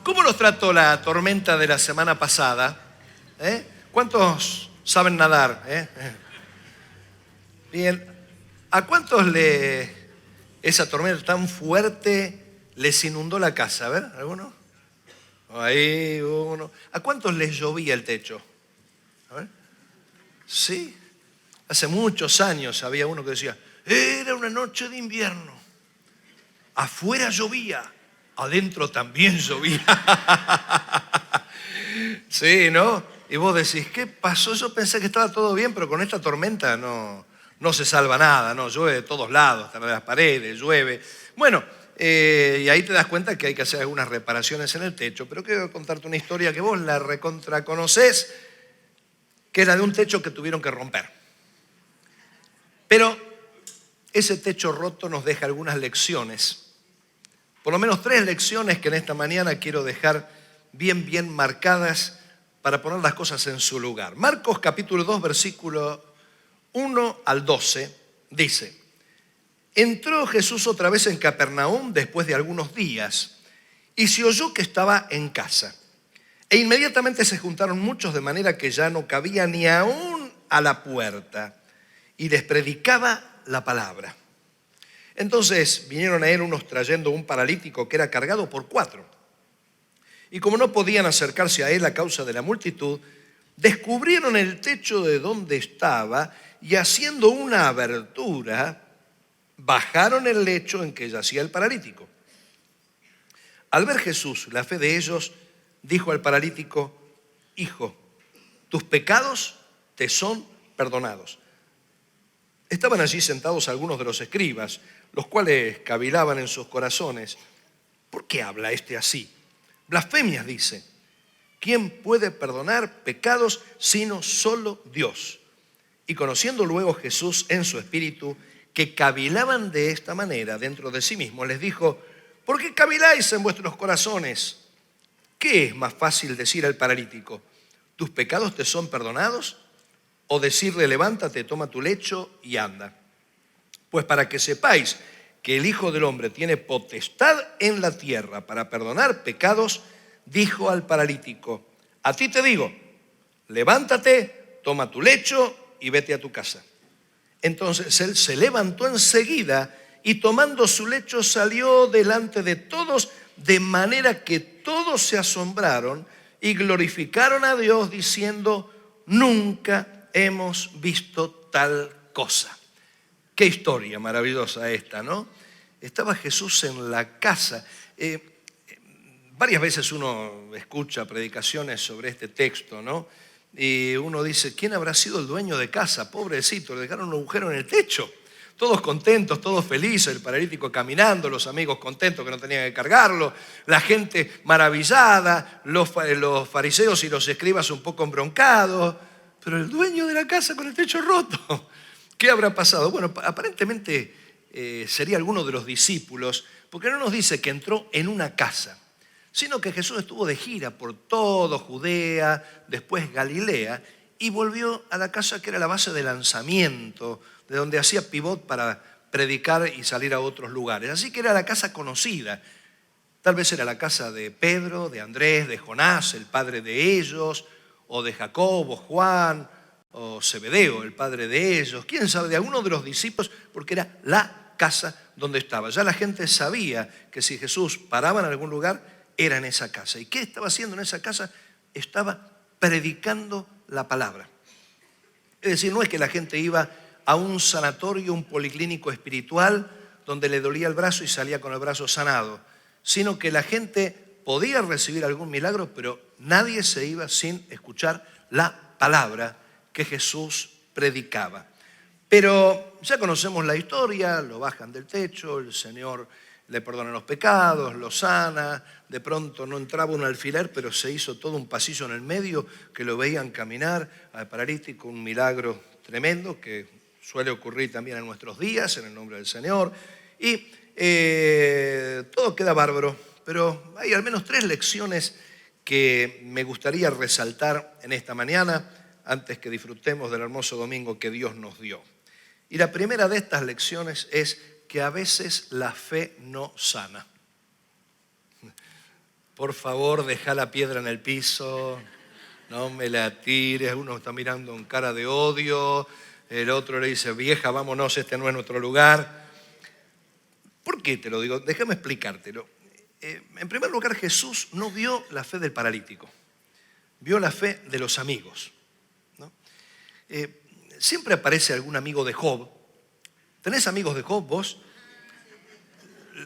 ¿Cómo nos trató la tormenta de la semana pasada? ¿Cuántos saben nadar? Bien. ¿A cuántos esa tormenta tan fuerte les inundó la casa? A ver, ¿alguno? Ahí, uno. ¿A cuántos les llovía el techo? A ver. Sí. Hace muchos años había uno que decía, era una noche de invierno. Afuera llovía, adentro también llovía. Sí, ¿no? Y vos decís, ¿qué pasó? Yo pensé que estaba todo bien, pero con esta tormenta no se salva nada, ¿no? Llueve de todos lados, hasta de las paredes, llueve. Bueno, y ahí te das cuenta que hay que hacer algunas reparaciones en el techo, pero quiero contarte una historia que vos la recontra conocés, que era de un techo que tuvieron que romper. Pero ese techo roto nos deja algunas lecciones, por lo menos 3 lecciones que en esta mañana quiero dejar bien marcadas para poner las cosas en su lugar. Marcos capítulo 2, versículo 1 al 12, dice, entró Jesús otra vez en Capernaum después de algunos días y se oyó que estaba en casa. E inmediatamente se juntaron muchos de manera que ya no cabía ni aún a la puerta y les predicaba la palabra. Entonces vinieron a él unos trayendo un paralítico que era cargado por 4. Y como no podían acercarse a él a causa de la multitud, descubrieron el techo de donde estaba y haciendo una abertura, bajaron el lecho en que yacía el paralítico. Al ver Jesús la fe de ellos, dijo al paralítico, hijo, tus pecados te son perdonados. Estaban allí sentados algunos de los escribas, los cuales cavilaban en sus corazones. ¿Por qué habla este así? Blasfemias dice. ¿Quién puede perdonar pecados sino solo Dios? Y conociendo luego Jesús en su espíritu, que cavilaban de esta manera dentro de sí mismo, les dijo, ¿por qué caviláis en vuestros corazones? ¿Qué es más fácil decir al paralítico, tus pecados te son perdonados? O decirle, levántate, toma tu lecho y anda. Pues para que sepáis que el Hijo del Hombre tiene potestad en la tierra para perdonar pecados, dijo al paralítico, a ti te digo, levántate, toma tu lecho y vete a tu casa. Entonces él se levantó enseguida y tomando su lecho salió delante de todos, de manera que todos se asombraron y glorificaron a Dios diciendo, nunca hemos visto tal cosa. Qué historia maravillosa esta, ¿no? Estaba Jesús en la casa. Varias veces uno escucha predicaciones sobre este texto, ¿no? Y uno dice, ¿quién habrá sido el dueño de casa? Pobrecito, le dejaron un agujero en el techo. Todos contentos, todos felices, el paralítico caminando, los amigos contentos que no tenían que cargarlo, la gente maravillada, los fariseos y los escribas un poco embroncados, pero el dueño de la casa con el techo roto. ¿Qué habrá pasado? Bueno, aparentemente sería alguno de los discípulos, porque no nos dice que entró en una casa, sino que Jesús estuvo de gira por todo Judea, después Galilea, y volvió a la casa que era la base de lanzamiento, de donde hacía pivot para predicar y salir a otros lugares. Así que era la casa conocida. Tal vez era la casa de Pedro, de Andrés, de Jonás, el padre de ellos, o de Jacobo, Juan, o Zebedeo, el padre de ellos, quién sabe, de alguno de los discípulos, porque era la casa donde estaba. Ya la gente sabía que si Jesús paraba en algún lugar, era en esa casa. ¿Y qué estaba haciendo en esa casa? Estaba predicando la palabra. Es decir, no es que la gente iba a un sanatorio, un policlínico espiritual, donde le dolía el brazo y salía con el brazo sanado, sino que la gente podía recibir algún milagro, pero nadie se iba sin escuchar la palabra que Jesús predicaba. Pero ya conocemos la historia, lo bajan del techo, el Señor le perdona los pecados, lo sana, de pronto no entraba un alfiler, pero se hizo todo un pasillo en el medio que lo veían caminar al paralítico, un milagro tremendo que suele ocurrir también en nuestros días, en el nombre del Señor, y todo queda bárbaro, pero hay al menos 3 lecciones que me gustaría resaltar en esta mañana, antes que disfrutemos del hermoso domingo que Dios nos dio. Y la primera de estas lecciones es que a veces la fe no sana. por favor, deja la piedra en el piso, no me la tires. Uno está mirando con cara de odio, el otro le dice, vieja, vámonos, este no es nuestro lugar. ¿Por qué te lo digo? Déjame explicártelo. En primer lugar, Jesús no vio la fe del paralítico, vio la fe de los amigos, ¿no? Siempre aparece algún amigo de Job. ¿Tenés amigos de Job vos?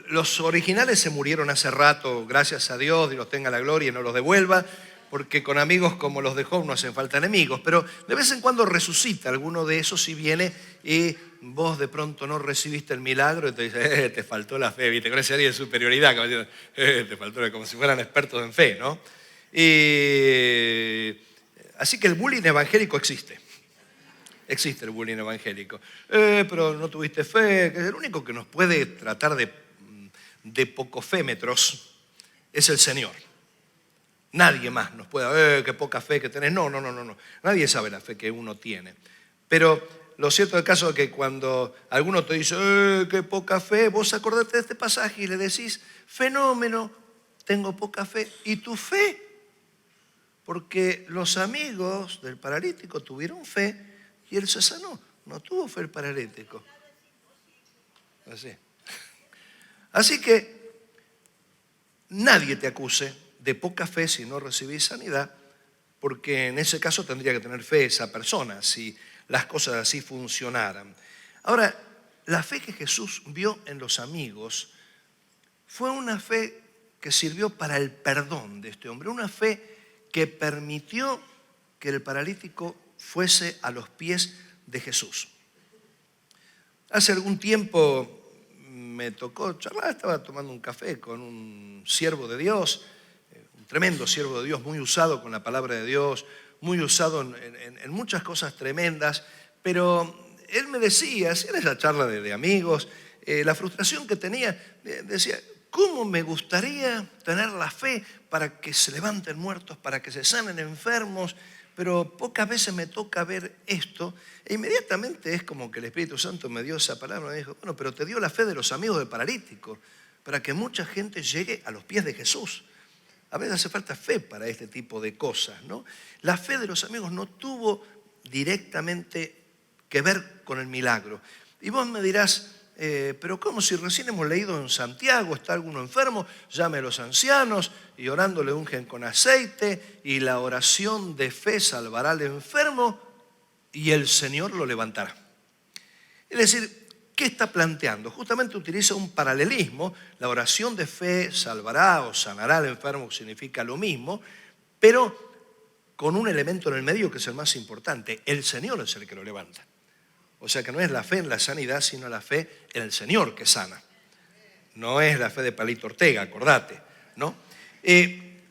Los originales se murieron hace rato, gracias a Dios, Dios tenga la gloria y no los devuelva, porque con amigos como los de Job no hacen falta enemigos, pero de vez en cuando resucita alguno de esos y viene y vos de pronto no recibiste el milagro y te dice, te faltó la fe, ¿viste? Con ese área de superioridad, te faltó, como si fueran expertos en fe, ¿no? Así que el bullying evangélico existe. Existe el bullying evangélico. Pero no tuviste fe, que es el único que nos puede tratar de pocofémetros es el Señor. Nadie más nos puede, qué poca fe que tenés. No. Nadie sabe la fe que uno tiene. Pero lo cierto del caso es que cuando alguno te dice, qué poca fe, vos acordate de este pasaje y le decís, fenómeno, tengo poca fe. ¿Y tu fe? Porque los amigos del paralítico tuvieron fe y él se sanó. No tuvo fe el paralítico. Así que nadie te acuse de poca fe si no recibís sanidad, porque en ese caso tendría que tener fe esa persona, si las cosas así funcionaran. Ahora, la fe que Jesús vio en los amigos fue una fe que sirvió para el perdón de este hombre, una fe que permitió que el paralítico fuese a los pies de Jesús. Hace algún tiempo me tocó charlar, estaba tomando un café con un siervo de Dios, un tremendo siervo de Dios, muy usado con la palabra de Dios, muy usado en muchas cosas tremendas, pero él me decía, en esa charla de amigos, la frustración que tenía, decía, ¿cómo me gustaría tener la fe para que se levanten muertos, para que se sanen enfermos? Pero pocas veces me toca ver esto e inmediatamente es como que el Espíritu Santo me dio esa palabra y me dijo, bueno, pero te dio la fe de los amigos del paralítico para que mucha gente llegue a los pies de Jesús. A veces hace falta fe para este tipo de cosas, ¿no? La fe de los amigos no tuvo directamente que ver con el milagro. Y vos me dirás, pero ¿cómo si recién hemos leído en Santiago, está alguno enfermo, llame a los ancianos y orando le ungen con aceite y la oración de fe salvará al enfermo y el Señor lo levantará? Es decir, ¿qué está planteando? Justamente utiliza un paralelismo, la oración de fe salvará o sanará al enfermo, significa lo mismo, pero con un elemento en el medio que es el más importante, el Señor es el que lo levanta. O sea que no es la fe en la sanidad, sino la fe en el Señor que sana. No es la fe de Palito Ortega, acordate, ¿no?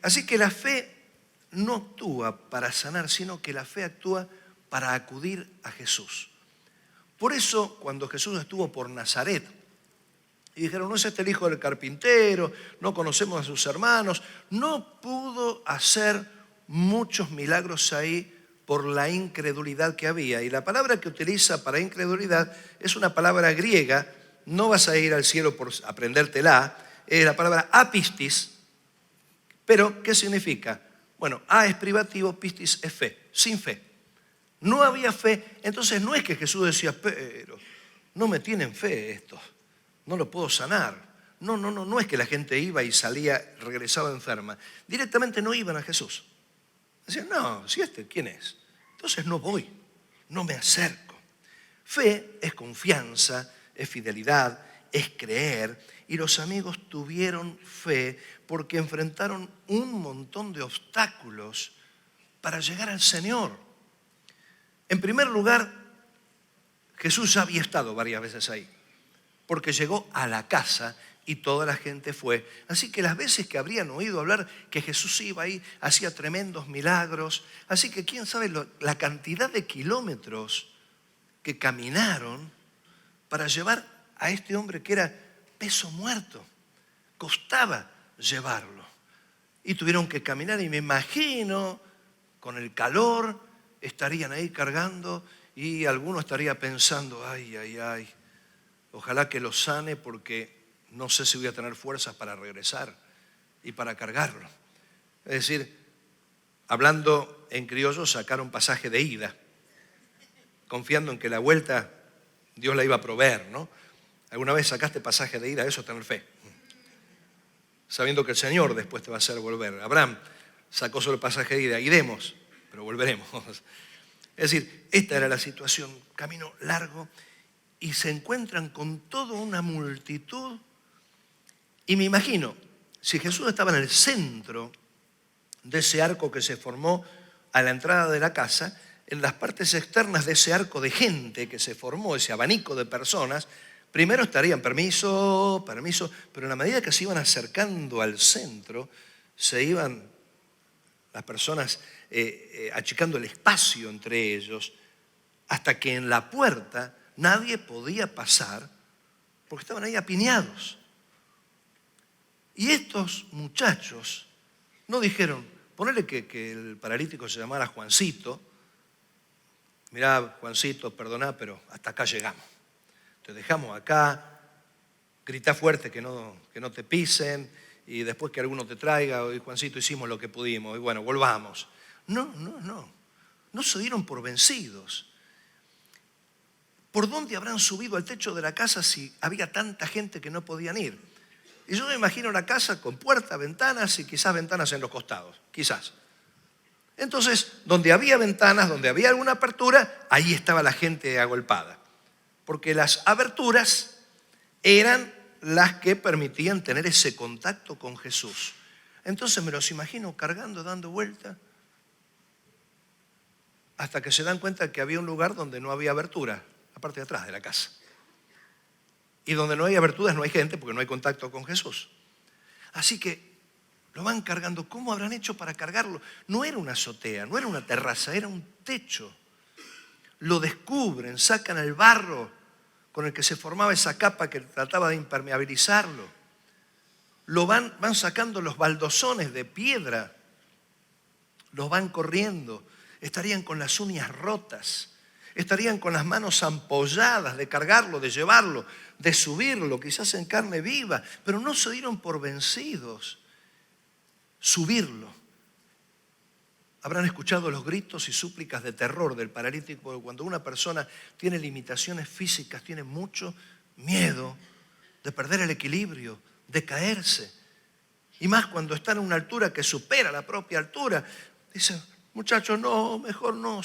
Así que la fe no actúa para sanar, sino que la fe actúa para acudir a Jesús. Por eso, cuando Jesús estuvo por Nazaret, y dijeron, no es este el hijo del carpintero, no conocemos a sus hermanos, no pudo hacer muchos milagros ahí por la incredulidad que había. Y la palabra que utiliza para incredulidad es una palabra griega, no vas a ir al cielo por aprendértela, es la palabra apistis, pero ¿qué significa? Bueno, a es privativo, pistis es fe, sin fe. No había fe, entonces no es que Jesús decía, pero no me tienen fe estos, no lo puedo sanar. No es que la gente iba y salía, regresaba enferma. Directamente no iban a Jesús. Decían, no, si ¿quién es? Entonces no voy, no me acerco. Fe es confianza, es fidelidad, es creer. Y los amigos tuvieron fe porque enfrentaron un montón de obstáculos para llegar al Señor. En primer lugar, Jesús ya había estado varias veces ahí, porque llegó a la casa y toda la gente fue. Así que las veces que habrían oído hablar que Jesús iba ahí, hacía tremendos milagros. Así que quién sabe la cantidad de kilómetros que caminaron para llevar a este hombre que era peso muerto. Costaba llevarlo. Y tuvieron que caminar y me imagino, con el calor, estarían ahí cargando y alguno estaría pensando, ay, ojalá que lo sane porque no sé si voy a tener fuerzas para regresar. y para cargarlo. Es decir, hablando en criollo, sacaron pasaje de ida, confiando en que la vuelta Dios la iba a proveer, ¿no? ¿Alguna vez sacaste pasaje de ida? Eso es tener fe. Sabiendo que el Señor después te va a hacer volver. Abraham sacó solo el pasaje de ida, iremos, pero volveremos. Es decir, esta era la situación, camino largo, y se encuentran con toda una multitud. Y me imagino, si Jesús estaba en el centro de ese arco que se formó a la entrada de la casa, en las partes externas de ese arco de gente que se formó, ese abanico de personas, primero estarían permiso, pero en la medida que se iban acercando al centro, se iban las personas achicando el espacio entre ellos, hasta que en la puerta nadie podía pasar porque estaban ahí apiñados. Y estos muchachos no dijeron, ponele que el paralítico se llamara Juancito, mirá Juancito, perdoná, pero hasta acá llegamos. Te dejamos acá, grita fuerte que no te pisen y después que alguno te traiga, hoy Juancito hicimos lo que pudimos y bueno, volvamos. No se dieron por vencidos. ¿Por dónde habrán subido al techo de la casa si había tanta gente que no podían ir? Y yo me imagino la casa con puertas, ventanas y quizás ventanas en los costados, quizás. Entonces, donde había ventanas, donde había alguna apertura, ahí estaba la gente agolpada. Porque las aberturas eran las que permitían tener ese contacto con Jesús. Entonces me los imagino cargando, dando vuelta, hasta que se dan cuenta que había un lugar donde no había abertura, la parte de atrás de la casa. Y donde no hay aberturas no hay gente porque no hay contacto con Jesús. Así que lo van cargando. ¿Cómo habrán hecho para cargarlo? No era una azotea, no era una terraza, era un techo. Lo descubren, sacan el barro con el que se formaba esa capa que trataba de impermeabilizarlo. Van sacando los baldosones de piedra, los van corriendo. Estarían con las uñas rotas, estarían con las manos ampolladas de cargarlo, de llevarlo, de subirlo, quizás en carne viva, pero no se dieron por vencidos. Subirlo. Habrán escuchado los gritos y súplicas de terror del paralítico, porque cuando una persona tiene limitaciones físicas, tiene mucho miedo de perder el equilibrio, de caerse. Y más cuando está en una altura que supera la propia altura. Dice, muchachos, no, mejor no,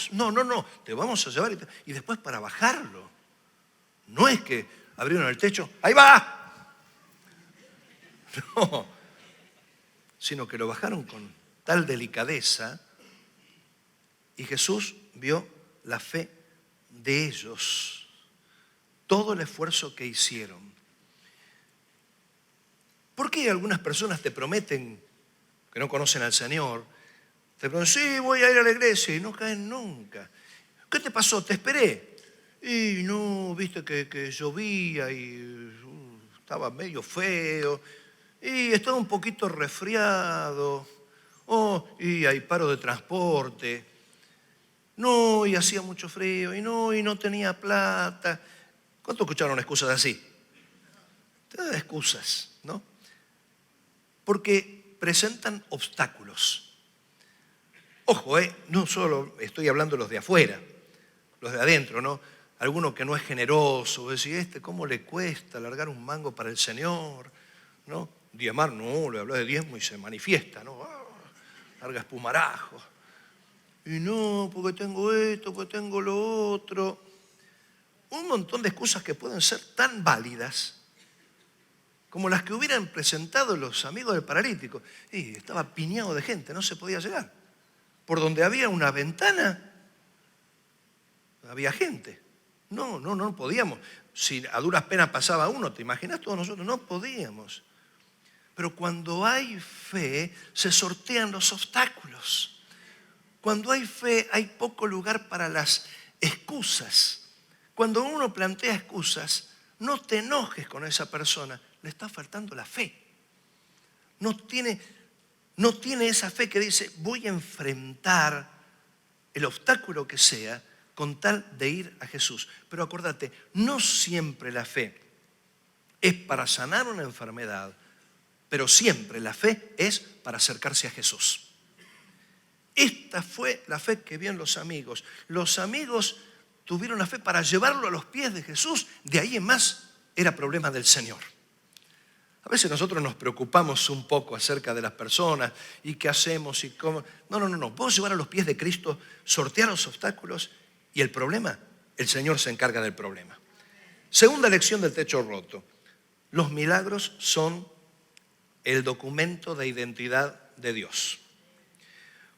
te vamos a llevar. Y después para bajarlo. No es que abrieron el techo, ¡ahí va! No, sino que lo bajaron con tal delicadeza y Jesús vio la fe de ellos, todo el esfuerzo que hicieron. ¿Por qué algunas personas te prometen, que no conocen al Señor, te prometen, sí, voy a ir a la iglesia y no caen nunca? ¿Qué te pasó? Te esperé. Y no, viste que llovía y estaba medio feo y estaba un poquito resfriado. Y hay paro de transporte. No, y hacía mucho frío. Y no tenía plata. ¿Cuánto escucharon excusas así? Te dan excusas, ¿no? Porque presentan obstáculos. Ojo, no solo estoy hablando de los de afuera, los de adentro, ¿no? Alguno que no es generoso, decir, ¿cómo le cuesta largar un mango para el Señor? ¿No? Diezmar, no, le habla de diezmo y se manifiesta, ¿no? Larga espumarajo. Y no, porque tengo esto, porque tengo lo otro. Un montón de excusas que pueden ser tan válidas como las que hubieran presentado los amigos del paralítico. Y estaba piñado de gente, no se podía llegar. Por donde había una ventana, había gente. No podíamos. Si a duras penas pasaba uno, ¿te imaginas? Todos nosotros no podíamos. Pero cuando hay fe, se sortean los obstáculos. Cuando hay fe, hay poco lugar para las excusas. Cuando uno plantea excusas, no te enojes con esa persona, le está faltando la fe. No tiene esa fe que dice, voy a enfrentar el obstáculo que sea con tal de ir a Jesús. Pero acuérdate, no siempre la fe es para sanar una enfermedad pero siempre la fe es para acercarse a Jesús. Esta fue la fe que vieron los amigos. Los amigos tuvieron la fe para llevarlo a los pies de Jesús. De ahí en más era problema del Señor. A veces nosotros nos preocupamos un poco acerca de las personas y qué hacemos y cómo. No. Vos llevar a los pies de Cristo, sortear los obstáculos y el problema, el Señor se encarga del problema. Segunda lección del techo roto. Los milagros son el documento de identidad de Dios.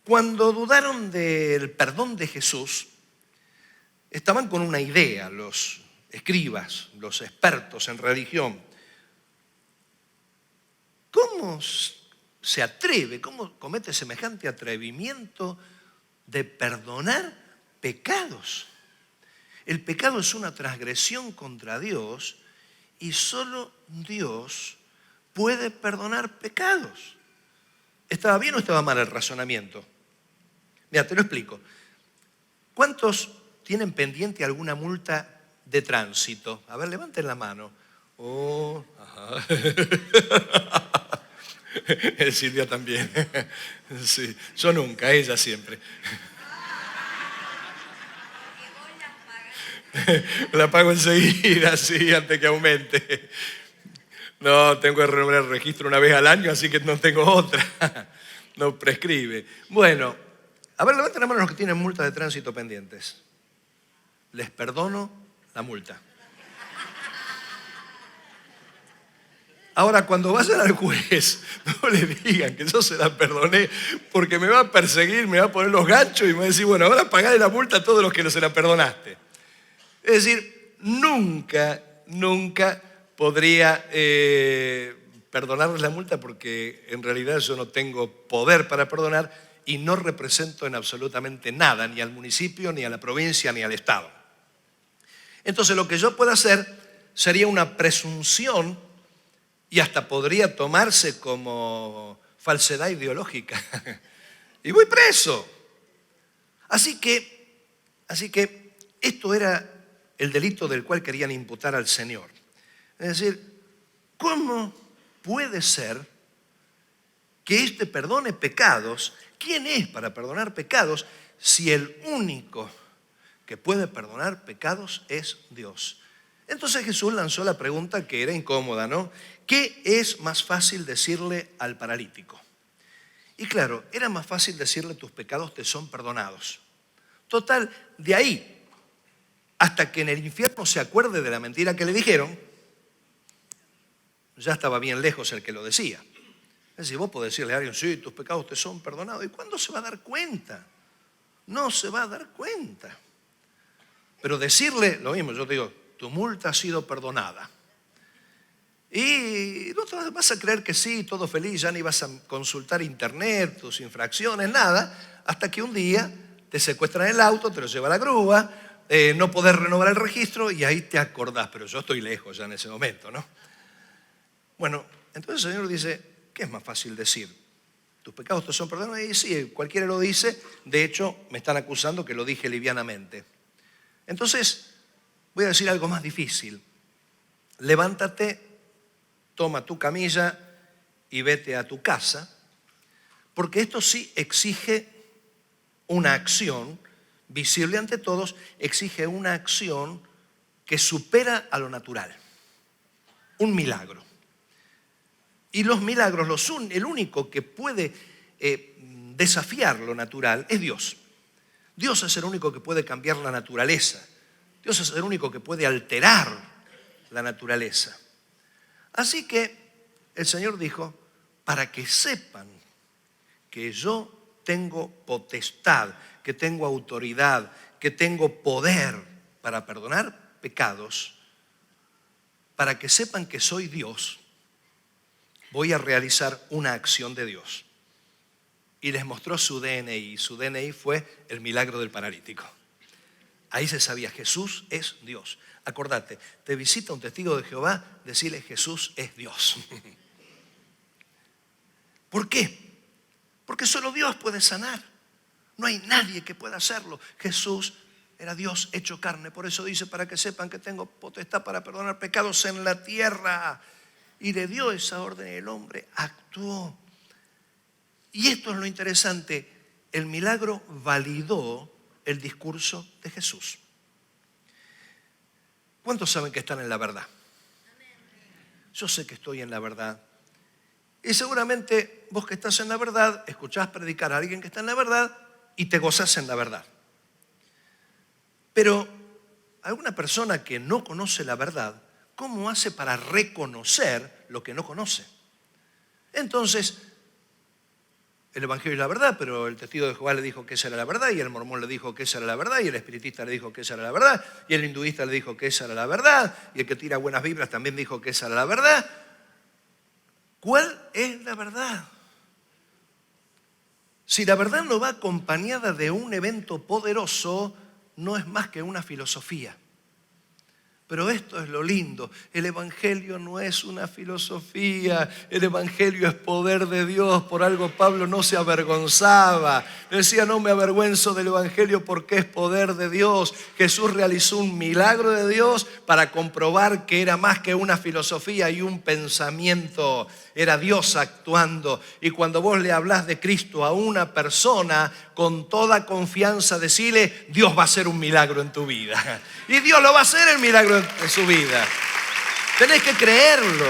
Cuando dudaron del perdón de Jesús, estaban con una idea los escribas, los expertos en religión. ¿Cómo se atreve, cómo comete semejante atrevimiento de perdonar pecados? El pecado es una transgresión contra Dios y solo Dios puede perdonar pecados. ¿Estaba bien o estaba mal el razonamiento? Mira, te lo explico. ¿Cuántos tienen pendiente alguna multa de tránsito? A ver, levanten la mano. Oh, ajá. Silvia también. Sí, yo nunca, ella siempre. La pago enseguida, sí, antes que aumente. No, tengo que renovar el registro una vez al año, así que no tengo otra. No prescribe. Bueno, a ver, levanten la mano los que tienen multas de tránsito pendientes. Les perdono la multa. Ahora, cuando vayan al juez, no le digan que yo se la perdoné porque me va a perseguir, me va a poner los ganchos y me va a decir, bueno, ahora pagale la multa a todos los que no se la perdonaste. Es decir, nunca podría perdonarles la multa porque en realidad yo no tengo poder para perdonar y no represento en absolutamente nada, ni al municipio, ni a la provincia, ni al Estado. Entonces lo que yo puedo hacer sería una presunción y hasta podría tomarse como falsedad ideológica. Y voy preso. Así que esto era el delito del cual querían imputar al Señor. Es decir, ¿cómo puede ser que éste perdone pecados? ¿Quién es para perdonar pecados si el único que puede perdonar pecados es Dios? Entonces Jesús lanzó la pregunta que era incómoda, ¿no? ¿Qué es más fácil decirle al paralítico? Y claro, era más fácil decirle tus pecados te son perdonados. Total, de ahí hasta que en el infierno se acuerde de la mentira que le dijeron, ya estaba bien lejos el que lo decía. Es decir, vos podés decirle a alguien, sí, tus pecados te son perdonados. ¿Y cuándo se va a dar cuenta? No se va a dar cuenta. Pero decirle lo mismo, yo te digo, tu multa ha sido perdonada. Y no te vas a creer que sí, todo feliz, ya ni vas a consultar internet, tus infracciones, nada, hasta que un día te secuestran el auto, te lo lleva a la grúa, no podés renovar el registro y ahí te acordás, pero yo estoy lejos ya en ese momento, ¿no? Bueno, entonces el Señor dice, ¿qué es más fácil decir? ¿Tus pecados te son perdonados? Y sí, cualquiera lo dice, de hecho me están acusando que lo dije livianamente. Entonces, voy a decir algo más difícil. Levántate, toma tu camilla y vete a tu casa, porque esto sí exige una acción visible ante todos, exige una acción que supera a lo natural, un milagro. Y los milagros, el único que puede desafiar lo natural es Dios. Dios es el único que puede cambiar la naturaleza. Dios es el único que puede alterar la naturaleza. Así que el Señor dijo, para que sepan que yo tengo potestad, que tengo autoridad, que tengo poder para perdonar pecados, para que sepan que soy Dios, voy a realizar una acción de Dios. Y les mostró su DNI. Su DNI fue el milagro del paralítico. Ahí se sabía, Jesús es Dios. Acordate, te visita un testigo de Jehová, decirle Jesús es Dios. ¿Por qué? Porque solo Dios puede sanar. No hay nadie que pueda hacerlo. Jesús era Dios hecho carne. Por eso dice, para que sepan que tengo potestad para perdonar pecados en la tierra. y le dio esa orden y el hombre actuó. Y esto es lo interesante, el milagro validó el discurso de Jesús. ¿Cuántos saben que están en la verdad? Yo sé que estoy en la verdad. Y seguramente vos que estás en la verdad, escuchás predicar a alguien que está en la verdad y te gozás en la verdad. Pero alguna persona que no conoce la verdad, ¿cómo hace para reconocer lo que no conoce? Entonces, el Evangelio es la verdad, pero el testigo de Jehová le dijo que esa era la verdad, y el mormón le dijo que esa era la verdad, y el espiritista le dijo que esa era la verdad, y el hinduista le dijo que esa era la verdad, y el que tira buenas vibras también dijo que esa era la verdad. ¿Cuál es la verdad? Si la verdad no va acompañada de un evento poderoso, no es más que una filosofía. Pero esto es lo lindo, el Evangelio no es una filosofía, el Evangelio es poder de Dios, por algo Pablo no se avergonzaba, decía no me avergüenzo del Evangelio porque es poder de Dios. Jesús realizó un milagro de Dios para comprobar que era más que una filosofía y un pensamiento, era Dios actuando. Y cuando vos le hablás de Cristo a una persona, con toda confianza decile, Dios va a hacer un milagro en tu vida. Y Dios lo va a hacer el milagro en su vida. Tenés que creerlo.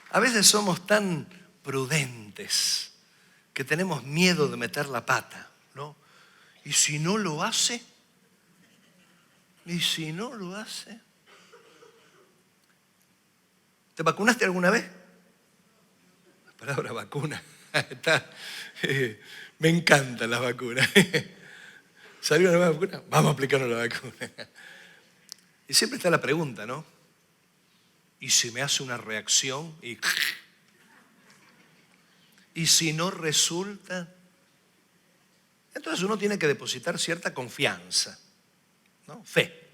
A veces somos tan prudentes que tenemos miedo de meter la pata, ¿no? ¿Y si no lo hace? ¿Y si no lo hace? ¿Te vacunaste alguna vez? La palabra vacuna. Me encantan las vacunas. ¿Salió una nueva vacuna? Vamos a aplicarnos la vacuna. Y siempre está la pregunta, ¿no? ¿Y si me hace una reacción? ¿Y si no resulta? Entonces uno tiene que depositar cierta confianza, ¿no? Fe.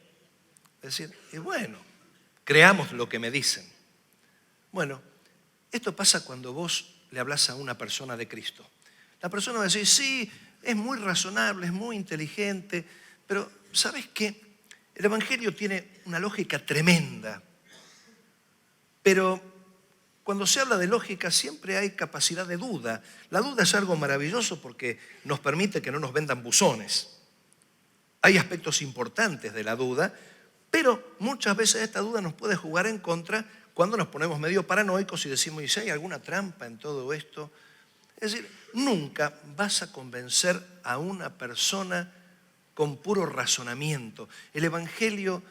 Es decir, y bueno, creamos lo que me dicen. Bueno, esto pasa cuando vos le hablas a una persona de Cristo. La persona va a decir, sí, es muy razonable, es muy inteligente, pero ¿sabes qué? El Evangelio tiene una lógica tremenda, pero cuando se habla de lógica siempre hay capacidad de duda. La duda es algo maravilloso porque nos permite que no nos vendan buzones. Hay aspectos importantes de la duda, pero muchas veces esta duda nos puede jugar en contra cuando nos ponemos medio paranoicos y decimos, ¿y si hay alguna trampa en todo esto? Es decir, nunca vas a convencer a una persona con puro razonamiento. El Evangelio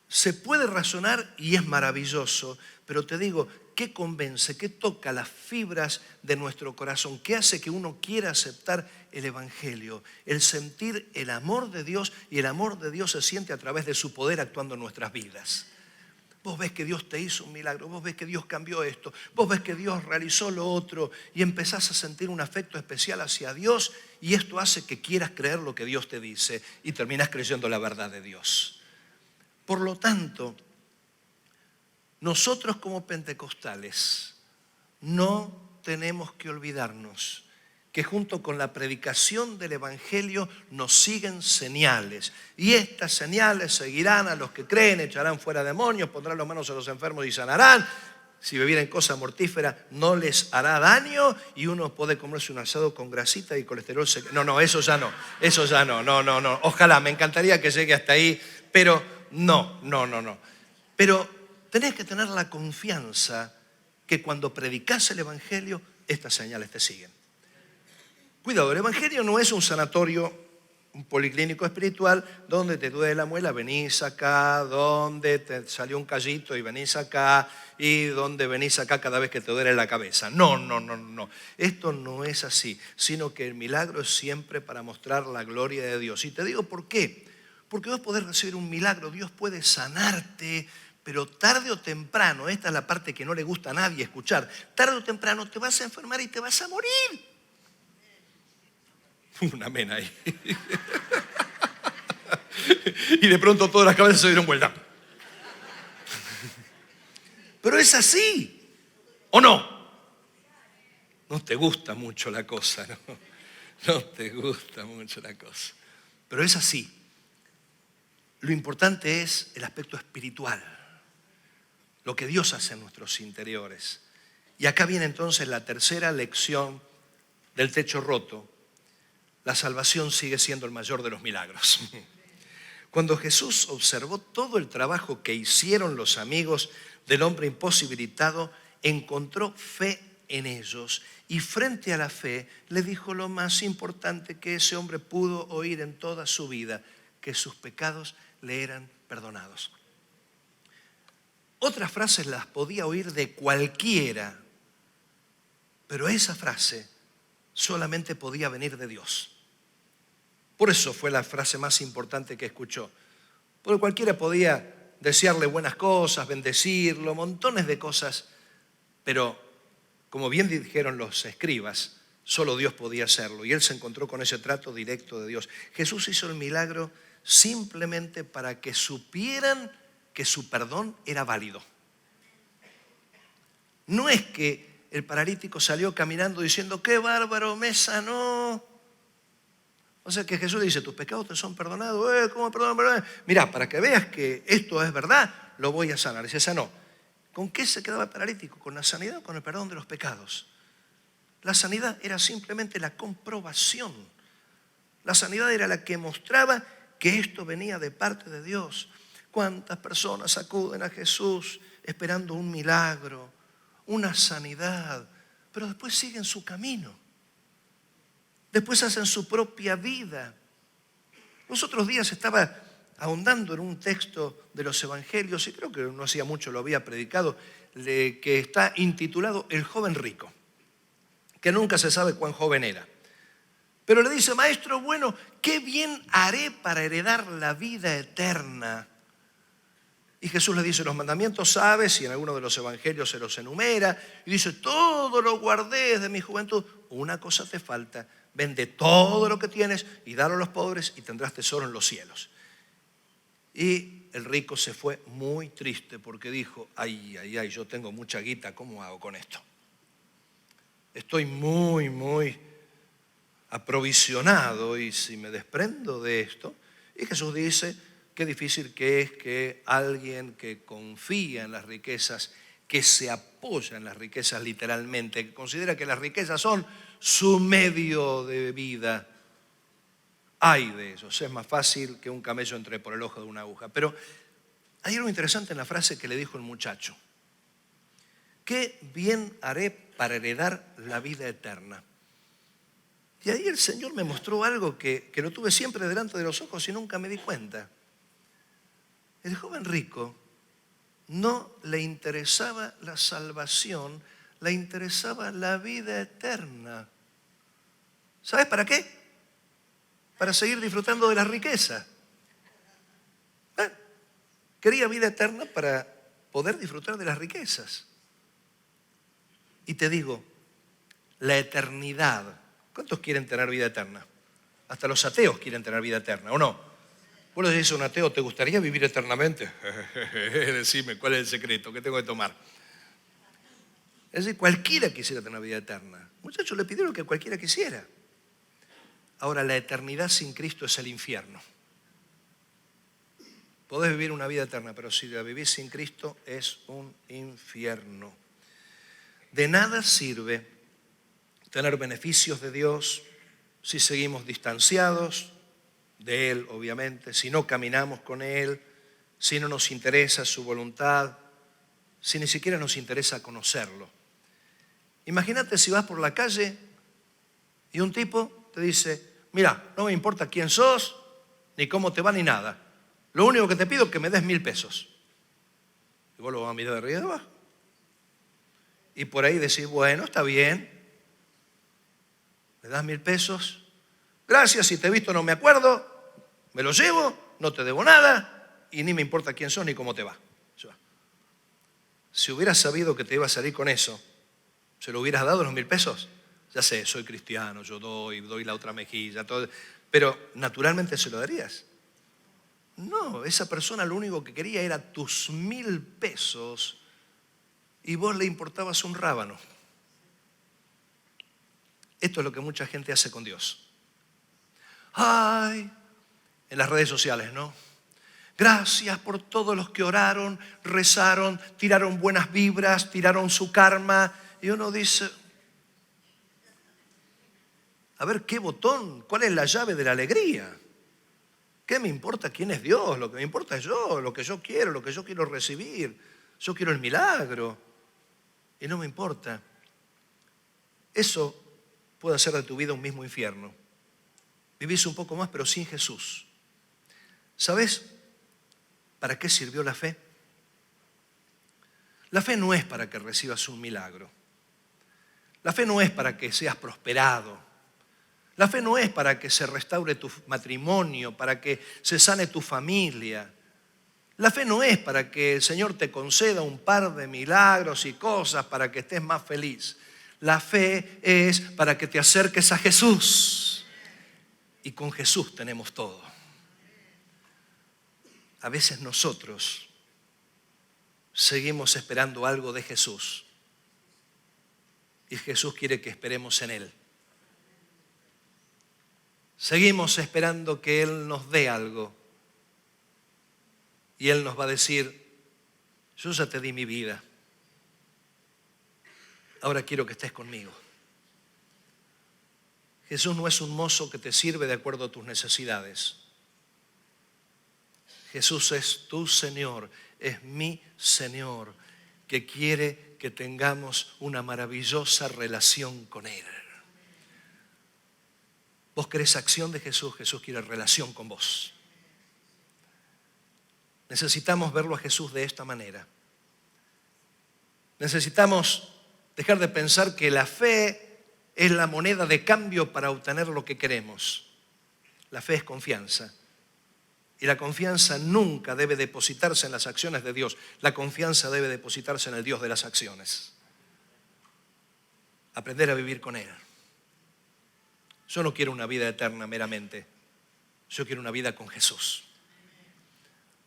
se puede razonar y es maravilloso, pero te digo, ¿qué convence? ¿Qué toca las fibras de nuestro corazón? ¿Qué hace que uno quiera aceptar el Evangelio? El sentir el amor de Dios, y el amor de Dios se siente a través de su poder actuando en nuestras vidas. Vos ves que Dios te hizo un milagro, vos ves que Dios cambió esto, vos ves que Dios realizó lo otro y empezás a sentir un afecto especial hacia Dios, y esto hace que quieras creer lo que Dios te dice y terminás creyendo la verdad de Dios. Por lo tanto, nosotros como pentecostales no tenemos que olvidarnos que junto con la predicación del Evangelio nos siguen señales. Y estas señales seguirán a los que creen, echarán fuera demonios, pondrán las manos a los enfermos y sanarán. Si bebieren cosa mortífera no les hará daño, y uno puede comerse un asado con grasita y colesterol. No, eso ya no. Ojalá, me encantaría que llegue hasta ahí, pero no. Pero tenés que tener la confianza que cuando predicás el Evangelio, estas señales te siguen. Cuidado, el Evangelio no es un sanatorio, un policlínico espiritual donde te duele la muela, venís acá, donde te salió un callito y venís acá, y donde venís acá cada vez que te duele la cabeza. No. Esto no es así, sino que el milagro es siempre para mostrar la gloria de Dios. Y te digo por qué. Porque vos podés recibir un milagro, Dios puede sanarte, pero tarde o temprano, esta es la parte que no le gusta a nadie escuchar, tarde o temprano te vas a enfermar y te vas a morir. Un amén ahí. Y de pronto todas las cabezas se dieron vuelta. Pero es así, ¿o no? No te gusta mucho la cosa, ¿no? No te gusta mucho la cosa. Pero es así. Lo importante es el aspecto espiritual, lo que Dios hace en nuestros interiores. Y acá viene entonces la tercera lección del techo roto. La salvación sigue siendo el mayor de los milagros. Cuando Jesús observó todo el trabajo que hicieron los amigos del hombre imposibilitado, encontró fe en ellos y frente a la fe le dijo lo más importante que ese hombre pudo oír en toda su vida, que sus pecados le eran perdonados. Otras frases las podía oír de cualquiera, pero esa frase solamente podía venir de Dios. Por eso fue la frase más importante que escuchó. Porque cualquiera podía desearle buenas cosas, bendecirlo, montones de cosas, pero como bien dijeron los escribas, solo Dios podía hacerlo. Y él se encontró con ese trato directo de Dios. Jesús hizo el milagro simplemente para que supieran que su perdón era válido. No es que el paralítico salió caminando diciendo, qué bárbaro, me sanó. O sea que Jesús le dice, tus pecados te son perdonados. ¿Cómo perdón? Mirá, para que veas que esto es verdad, lo voy a sanar. Y se sanó. ¿Con qué se quedaba el paralítico? ¿Con la sanidad o con el perdón de los pecados? La sanidad era simplemente la comprobación. La sanidad era la que mostraba que esto venía de parte de Dios. ¿Cuántas personas acuden a Jesús esperando un milagro, una sanidad, pero después siguen su camino? Después hacen su propia vida. Los otros días estaba ahondando en un texto de los evangelios, y creo que no hacía mucho lo había predicado, que está intitulado El joven rico, que nunca se sabe cuán joven era. Pero le dice, maestro, bueno, ¿qué bien haré para heredar la vida eterna? Y Jesús le dice, los mandamientos sabes, y en alguno de los evangelios se los enumera, y dice, todo lo guardé desde mi juventud. Una cosa te falta, vende todo lo que tienes y dalo a los pobres y tendrás tesoro en los cielos. Y el rico se fue muy triste porque dijo, ay, yo tengo mucha guita, ¿cómo hago con esto? Estoy muy aprovisionado y si me desprendo de esto. Y Jesús dice, qué difícil que es que alguien que confía en las riquezas, que se apoya en las riquezas literalmente, que considera que las riquezas son su medio de vida. Ay de ellos, es más fácil que un camello entre por el ojo de una aguja. Pero hay algo interesante en la frase que le dijo el muchacho. ¿Qué bien haré para heredar la vida eterna? Y ahí el Señor me mostró algo que lo tuve siempre delante de los ojos y nunca me di cuenta. El joven rico no le interesaba la salvación, le interesaba la vida eterna. ¿Sabes para qué? Para seguir disfrutando de la riqueza. Quería vida eterna para poder disfrutar de las riquezas. Y te digo, la eternidad. ¿Cuántos quieren tener vida eterna? Hasta los ateos quieren tener vida eterna, ¿o no? Vos le dices a un ateo, ¿te gustaría vivir eternamente? Decime, ¿cuál es el secreto? ¿Qué tengo que tomar? Es decir, cualquiera quisiera tener vida eterna. Muchachos, le pidieron que cualquiera quisiera. Ahora, la eternidad sin Cristo es el infierno. Podés vivir una vida eterna, pero si la vivís sin Cristo es un infierno. De nada sirve tener beneficios de Dios si seguimos distanciados de Él, obviamente, si no caminamos con Él, si no nos interesa su voluntad, si ni siquiera nos interesa conocerlo. Imagínate si vas por la calle y un tipo te dice, mira, no me importa quién sos, ni cómo te va, ni nada. Lo único que te pido es que me des 1.000 pesos. Y vos lo vas a mirar de arriba y de abajo. Y por ahí decís, bueno, está bien. Me das 1.000 pesos. Gracias, si te he visto no me acuerdo. Me lo llevo, no te debo nada y ni me importa quién sos ni cómo te va. Si hubieras sabido que te iba a salir con eso, ¿se lo hubieras dado los 1.000 pesos? Ya sé, soy cristiano, yo doy la otra mejilla, todo, pero naturalmente se lo darías. No, esa persona lo único que quería era tus 1.000 pesos y vos le importabas un rábano. Esto es lo que mucha gente hace con Dios. Ay, en las redes sociales, ¿no? Gracias por todos los que oraron, rezaron, tiraron buenas vibras, tiraron su karma. Y uno dice, a ver, ¿qué botón? ¿Cuál es la llave de la alegría? ¿Qué me importa quién es Dios? Lo que me importa es yo, lo que yo quiero recibir. Yo quiero el milagro. Y no me importa. Eso puede hacer de tu vida un mismo infierno. Vivís un poco más, pero sin Jesús. ¿Sabes para qué sirvió la fe? La fe no es para que recibas un milagro. La fe no es para que seas prosperado. La fe no es para que se restaure tu matrimonio, para que se sane tu familia. La fe no es para que el Señor te conceda un par de milagros y cosas para que estés más feliz. La fe es para que te acerques a Jesús. Y con Jesús tenemos todo. A veces nosotros seguimos esperando algo de Jesús. Y Jesús quiere que esperemos en Él. Seguimos esperando que Él nos dé algo. Y Él nos va a decir, yo ya te di mi vida. Ahora quiero que estés conmigo. Jesús no es un mozo que te sirve de acuerdo a tus necesidades. Jesús es tu Señor, es mi Señor, que quiere que tengamos una maravillosa relación con Él. Vos querés acción de Jesús, Jesús quiere relación con vos. Necesitamos verlo a Jesús de esta manera. Necesitamos dejar de pensar que la fe es la moneda de cambio para obtener lo que queremos. La fe es confianza. Y la confianza nunca debe depositarse en las acciones de Dios. La confianza debe depositarse en el Dios de las acciones. Aprender a vivir con Él. Yo no quiero una vida eterna meramente. Yo quiero una vida con Jesús.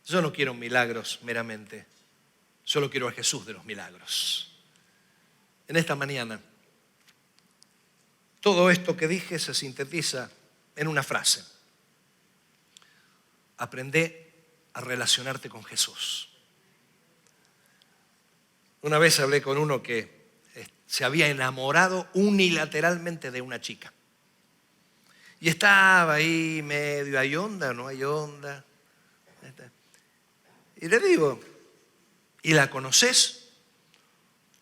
Yo no quiero milagros meramente. Solo quiero a Jesús de los milagros. En esta mañana, todo esto que dije se sintetiza en una frase. Aprende a relacionarte con Jesús. Una vez hablé con uno que se había enamorado unilateralmente de una chica. Y estaba ahí medio, ¿hay onda o no hay onda? Y le digo, ¿y la conoces?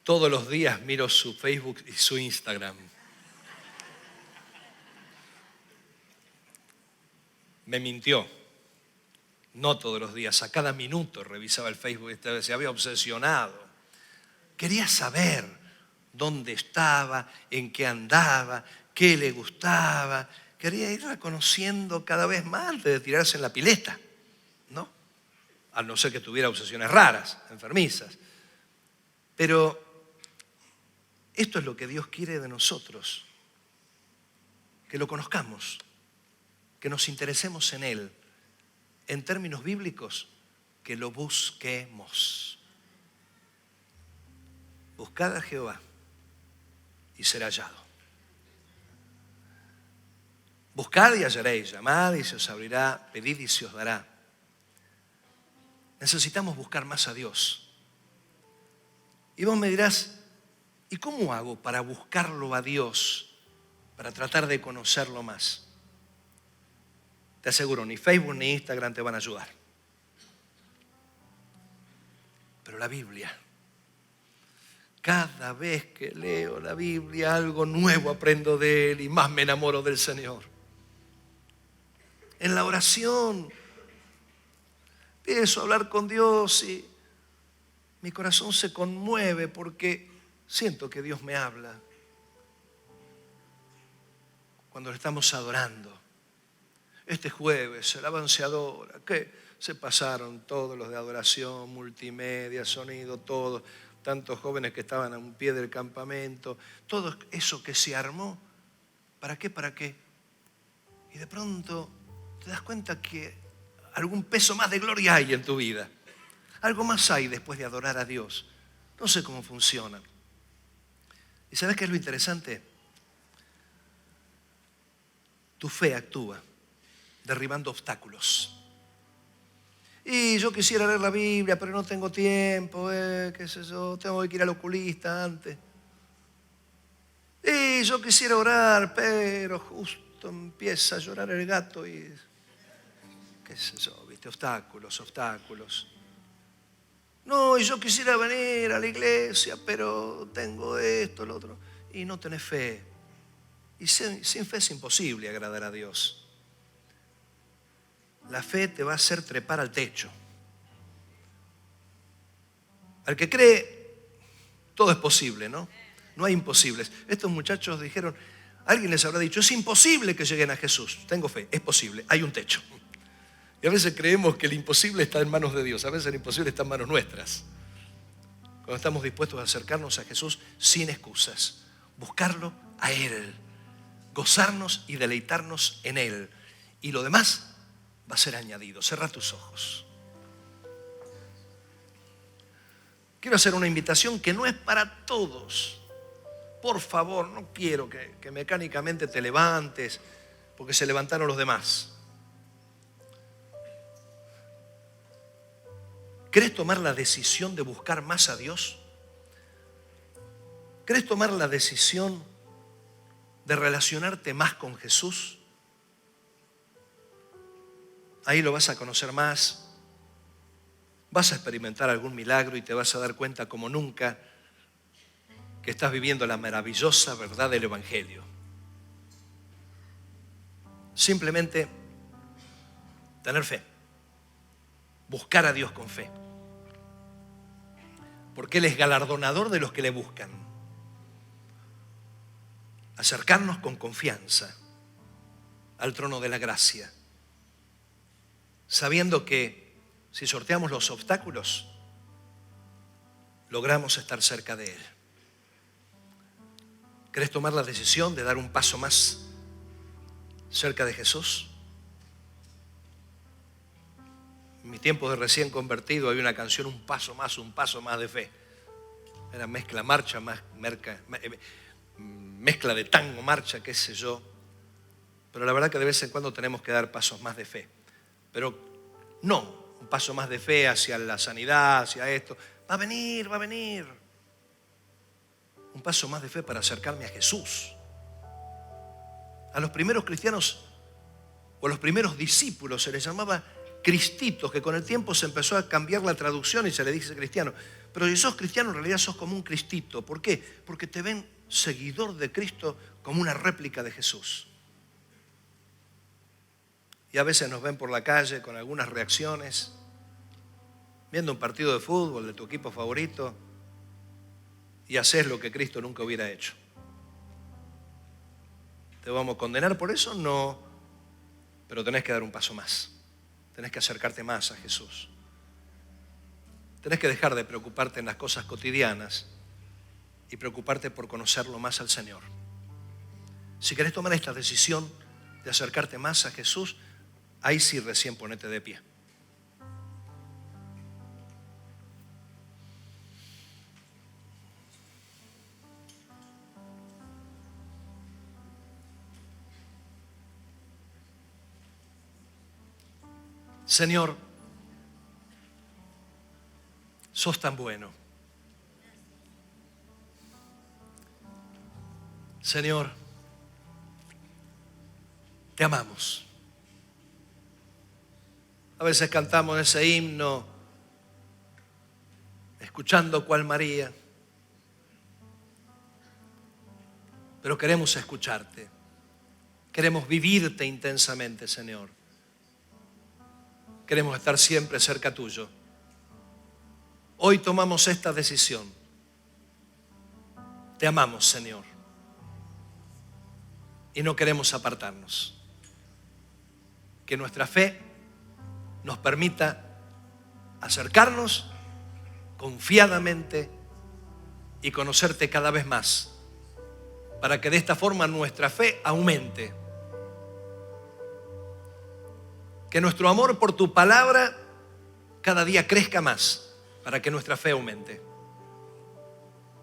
Todos los días miro su Facebook y su Instagram. Me mintió. No todos los días, a cada minuto revisaba el Facebook, se había obsesionado. Quería saber dónde estaba, en qué andaba, qué le gustaba. Quería irla conociendo cada vez más antes de tirarse en la pileta, ¿no? A no ser que tuviera obsesiones raras, enfermizas. Pero esto es lo que Dios quiere de nosotros. Que lo conozcamos, que nos interesemos en Él. En términos bíblicos, que lo busquemos. Buscad a Jehová y será hallado. Buscad y hallaréis, llamad y se os abrirá, pedid y se os dará. Necesitamos buscar más a Dios. Y vos me dirás, ¿y cómo hago para buscarlo a Dios? Para tratar de conocerlo más. Te aseguro, ni Facebook ni Instagram te van a ayudar. Pero la Biblia, cada vez que leo la Biblia, algo nuevo aprendo de Él y más me enamoro del Señor. En la oración, empiezo a hablar con Dios y mi corazón se conmueve porque siento que Dios me habla. Cuando le estamos adorando. Este jueves, el avanceador, que se pasaron todos los de adoración, multimedia, sonido, todos, tantos jóvenes que estaban a un pie del campamento, todo eso que se armó, ¿para qué? ¿Para qué? Y de pronto te das cuenta que algún peso más de gloria hay en tu vida. Algo más hay después de adorar a Dios. No sé cómo funciona. ¿Y sabes qué es lo interesante? Tu fe actúa derribando obstáculos. Y yo quisiera leer la Biblia, pero no tengo tiempo, qué sé yo, tengo que ir al oculista antes. Y yo quisiera orar, pero justo empieza a llorar el gato y qué sé yo, viste, obstáculos. No, y yo quisiera venir a la iglesia, pero tengo esto, lo otro. Y no tenés fe. Y sin fe es imposible agradar a Dios. La fe te va a hacer trepar al techo. Al que cree, todo es posible, ¿no? No hay imposibles. Estos muchachos dijeron, alguien les habrá dicho, es imposible que lleguen a Jesús. Tengo fe, es posible, hay un techo. Y a veces creemos que el imposible está en manos de Dios, a veces el imposible está en manos nuestras. Cuando estamos dispuestos a acercarnos a Jesús sin excusas, buscarlo a Él, gozarnos y deleitarnos en Él. Y lo demás va a ser añadido. Cerra tus ojos. Quiero hacer una invitación que no es para todos. Por favor, no quiero que mecánicamente te levantes porque se levantaron los demás. ¿Querés tomar la decisión de buscar más a Dios? ¿Querés tomar la decisión de relacionarte más con Jesús? Ahí lo vas a conocer más. Vas a experimentar algún milagro y te vas a dar cuenta como nunca que estás viviendo la maravillosa verdad del Evangelio. Simplemente tener fe. Buscar a Dios con fe. Porque Él es galardonador de los que le buscan. Acercarnos con confianza al trono de la gracia. Sabiendo que si sorteamos los obstáculos, logramos estar cerca de Él. ¿Querés tomar la decisión de dar un paso más cerca de Jesús? En mi tiempo de recién convertido había una canción, un paso más de fe. Era mezcla marcha, mezcla de tango, marcha, qué sé yo. Pero la verdad que de vez en cuando tenemos que dar pasos más de fe. Pero no un paso más de fe hacia la sanidad, hacia esto. Va a venir. Un paso más de fe para acercarme a Jesús. A los primeros cristianos o a los primeros discípulos se les llamaba cristitos, que con el tiempo se empezó a cambiar la traducción y se le dice cristiano. Pero si sos cristiano, en realidad sos como un cristito. ¿Por qué? Porque te ven seguidor de Cristo como una réplica de Jesús. Y a veces nos ven por la calle con algunas reacciones, viendo un partido de fútbol de tu equipo favorito, y haces lo que Cristo nunca hubiera hecho. ¿Te vamos a condenar por eso? No, pero tenés que dar un paso más. Tenés que acercarte más a Jesús. Tenés que dejar de preocuparte en las cosas cotidianas y preocuparte por conocerlo más al Señor. Si querés tomar esta decisión de acercarte más a Jesús, ahí sí recién ponete de pie. Señor, sos tan bueno. Señor, te amamos. A veces cantamos ese himno, escuchando cual María, pero queremos escucharte. Queremos vivirte intensamente, Señor. Queremos estar siempre cerca tuyo. Hoy tomamos esta decisión. Te amamos, Señor. Y no queremos apartarnos. Que nuestra fe nos permita acercarnos confiadamente y conocerte cada vez más, para que de esta forma nuestra fe aumente. Que nuestro amor por tu palabra cada día crezca más, para que nuestra fe aumente.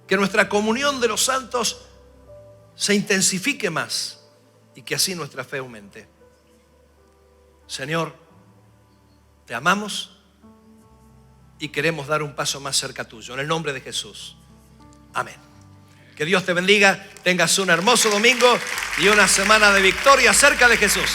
Que nuestra comunión de los santos se intensifique más y que así nuestra fe aumente. Señor, te amamos y queremos dar un paso más cerca tuyo. En el nombre de Jesús. Amén. Que Dios te bendiga, tengas un hermoso domingo y una semana de victoria cerca de Jesús.